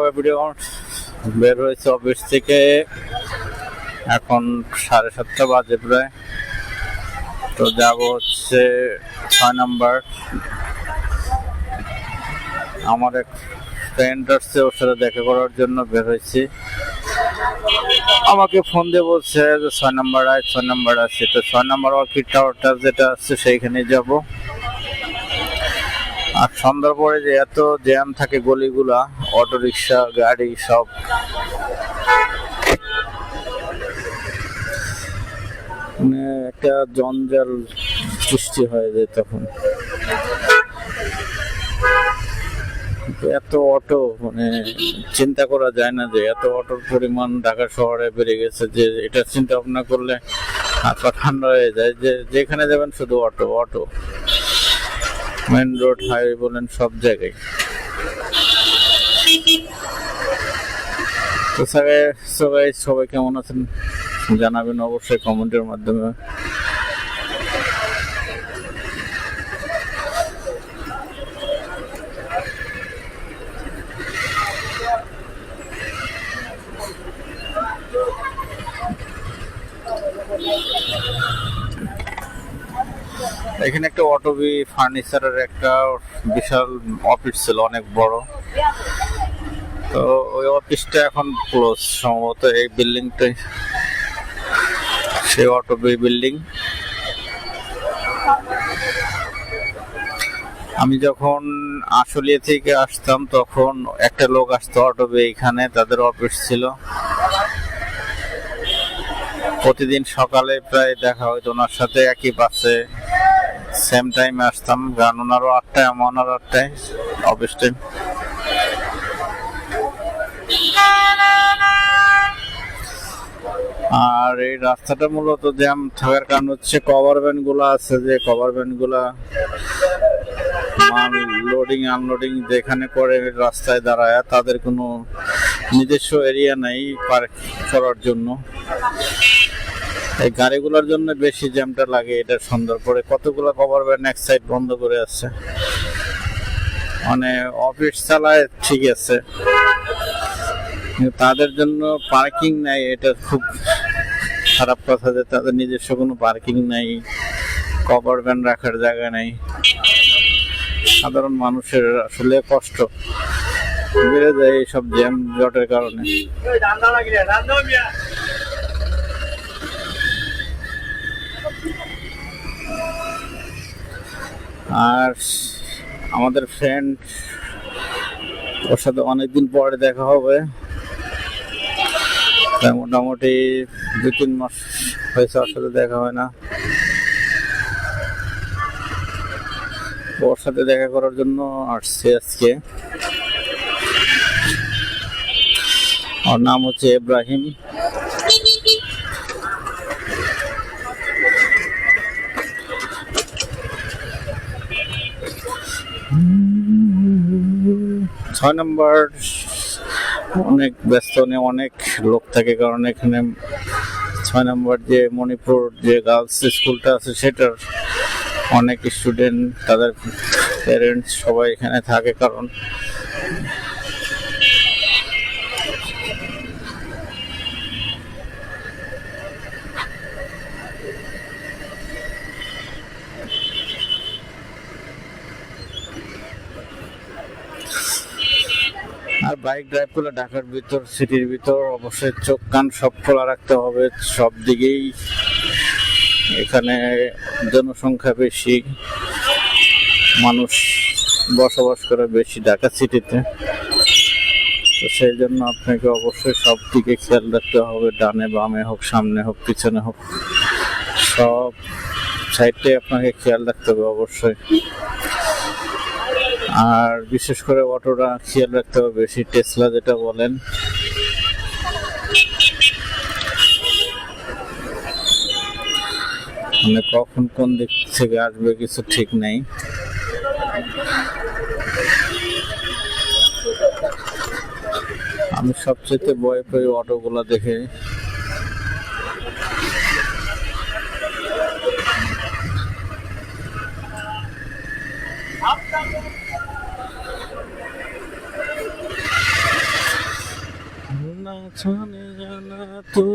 Everyone, বের হয়েছে office থেকে। এখন 7:30 বাজে প্রায়। তো যাব হচ্ছে 6 নম্বর। আমার এক ফ্রেন্ড আসছে, ওর সাথে দেখা করার জন্য বের হয়েছি। আমাকে ফোন দিয়ে বলছে যে 6 নম্বর আয়, 6 নম্বর আছে। তো 6 নম্বর অর্কিড টাওয়ারটা যেটা আছে সেইখানে যাব। আর সন্ধ্যার পরে যে এত জ্যাম থাকে গলিগুলা, অটো রিক্সা গাড়ি সব, মানে একটা জঞ্জাল সৃষ্টি হয়ে যায় তখন। এত অটো, মানে চিন্তা করা যায় না যে এত অটোর পরিমাণ ঢাকা শহরে বেড়ে গেছে, যে এটা চিন্তা ভাবনা করলে হাত পা ঠান্ডা হয়ে যায়। যে যেখানে যাবেন শুধু auto auto, main road highway বলেন সব জায়গায়। তো সবাই কেমন আছেন জানাবেন অবশ্যই কমেন্টের মাধ্যমে। এখানে একটা অটোবি ফার্নিচারের একটা বিশাল অফিস ছিল, অনেক বড়। তো ওই অফিসটা এখন ক্লোজ সম্ভবত। এই বিল্ডিংটাই সেই অটোবি বিল্ডিং। আমি যখন আশুলিয়া থেকে আসতাম তখন একটা লোক আসতো অটোবি, এখানে তাদের অফিস ছিল। প্রতিদিন সকালে প্রায় দেখা হইতো ওনার সাথে, একই বাসে সেম টাইমে আসতাম, কারণ ওনারও 8টায় আমার 8টায় অফিস টাইম। আর এই রাস্তাটা মূলত জ্যাম থাকার কারণ হচ্ছে কভার ভ্যান গুলা আছে, যে কভার ভ্যান গুলা মাল লোডিং আনলোডিং যেখানে করে রাস্তায় দাঁড়ায়, তাদের কোনো নিজস্ব এরিয়া নাই পার্ক করার জন্য। এই গাড়িগুলোর জন্য বেশি জ্যামটা লাগে। এটা সন্ধ্যার পরে কতগুলো কভার ভ্যান এক সাইড বন্ধ করে আছে, মানে অফিস চালায় ঠিক আছে, তাদের জন্য পার্কিং নাই। এটা খুব খারাপ কথা যে তাদের নিজস্ব কোনো পার্কিং নাই, কভার ভ্যান রাখার জায়গা নাই। সাধারণ মানুষের আসলে কষ্ট বেড়ে যায় এইসব জ্যাম জটের কারণে। আর আমাদের ফ্রেন্ড, ওর সাথে অনেকদিন পরে দেখা হবে, মোটামুটি 2-3 মাস হয়েছে ওর সাথে দেখা হয় না। ওর সাথে দেখা করার জন্য আসছে আজকে। ওর নাম হচ্ছে ইব্রাহিম। ছয় নম্বর অনেক ব্যস্ত, অনেক লোক থাকে, কারণ এখানে 6 নম্বর যে মণিপুর যে গার্লস স্কুলটা আছে সেটার অনেক স্টুডেন্ট, তাদের প্যারেন্টস সবাই এখানে থাকে। কারণ আর বাইক ড্রাইভ করলে ঢাকার ভিতর, সিটির ভিতর অবশ্যই চোখ কান সব খোলা রাখতে হবে সব দিকেই। এখানে জনসংখ্যা বেশি, মানুষ বসবাস করে বেশি ঢাকা সিটিতে। তো সেই জন্য আপনাকে অবশ্যই সব দিকে খেয়াল রাখতে হবে, ডানে বামে হোক, সামনে হোক, পিছনে হোক, সব সাইডে আপনাকে খেয়াল রাখতে হবে অবশ্যই। আর বিশেষ করে অটোটা খেয়াল রাখতে হবে বেশি, টেসলা যেটা বলেন। মানে কখন কোন দিক থেকে আসবে কিছু ঠিক নাই। আমি সবচেয়ে ভয় পাই অটোগুলা দেখে। ছানে জানা তো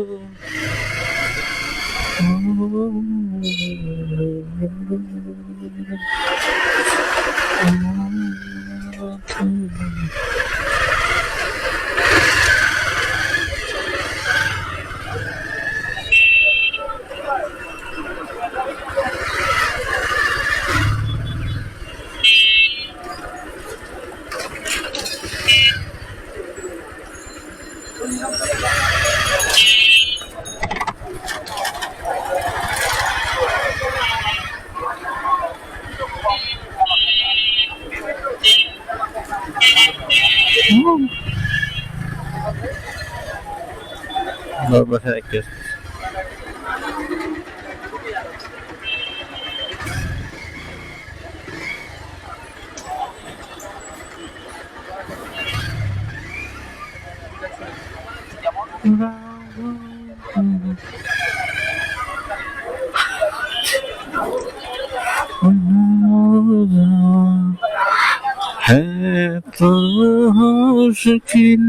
বাসায় একটা है तो मुश्किल